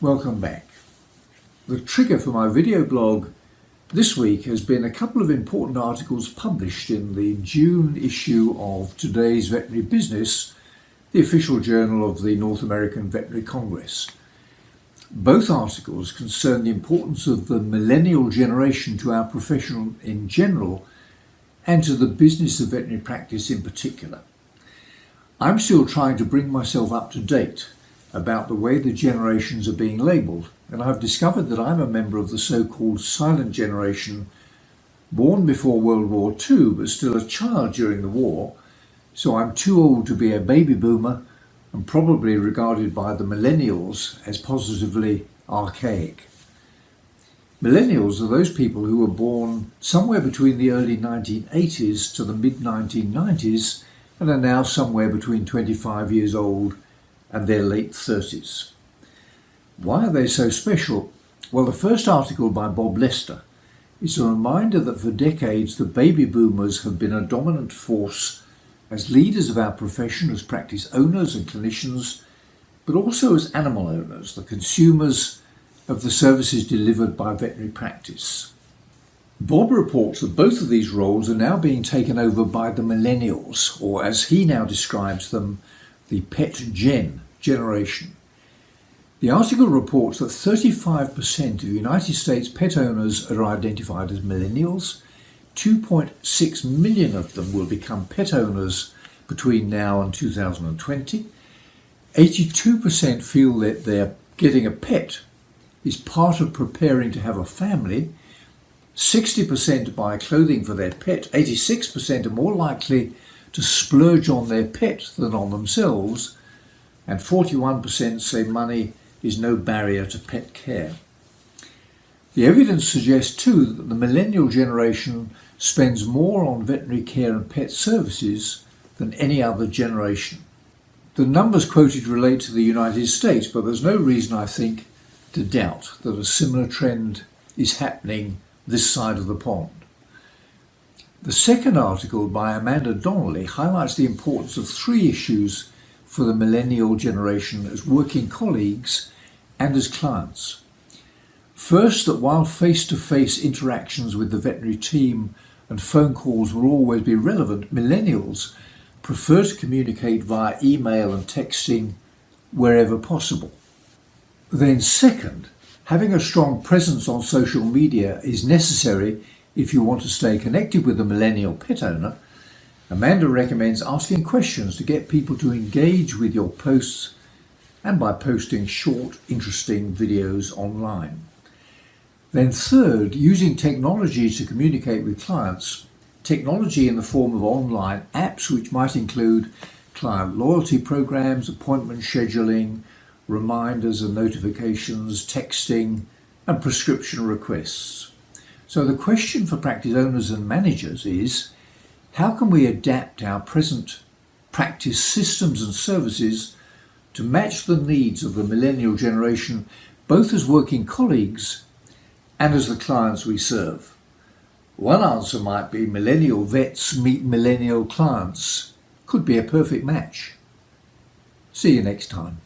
Welcome back. The trigger for my video blog this week has been a couple of important articles published in the June issue of Today's Veterinary Business, the official journal of the North American Veterinary Congress. Both articles concern the importance of the millennial generation to our profession in general and to the business of veterinary practice in particular. I'm still trying to bring myself up to date about the way the generations are being labelled, and I've discovered that I'm a member of the so-called silent generation, born before World War II but still a child during the war, so I'm too old to be a baby boomer and probably regarded by the millennials as positively archaic. Millennials are those people who were born somewhere between the early 1980s to the mid-1990s and are now somewhere between 25 years old and their late 30s. Why are they so special? Well, the first article by Bob Lester is a reminder that for decades the baby boomers have been a dominant force as leaders of our profession, as practice owners and clinicians, but also as animal owners, the consumers of the services delivered by veterinary practice. Bob reports that both of these roles are now being taken over by the millennials, or as he now describes them, the pet generation. The article reports that 35% of United States pet owners are identified as millennials. 2.6 million of them will become pet owners between now and 2020. 82% feel that they're getting a pet is part of preparing to have a family. 60% buy clothing for their pet. 86% are more likely to splurge on their pet than on themselves. And 41% say money is no barrier to pet care. The evidence suggests too that the millennial generation spends more on veterinary care and pet services than any other generation. The numbers quoted relate to the United States, but there's no reason, I think, to doubt that a similar trend is happening this side of the pond. The second article by Amanda Donnelly highlights the importance of three issues for the millennial generation as working colleagues and as clients. First, that while face-to-face interactions with the veterinary team and phone calls will always be relevant, millennials prefer to communicate via email and texting wherever possible. Then second, having a strong presence on social media is necessary if you want to stay connected with a millennial pet owner. Amanda recommends asking questions to get people to engage with your posts and by posting short, interesting videos online. Then third, using technology to communicate with clients, technology in the form of online apps which might include client loyalty programs, appointment scheduling, reminders and notifications, texting, and prescription requests. So the question for practice owners and managers is, how can we adapt our present practice systems and services to match the needs of the millennial generation, both as working colleagues and as the clients we serve? One answer might be millennial vets meet millennial clients. Could be a perfect match. See you next time.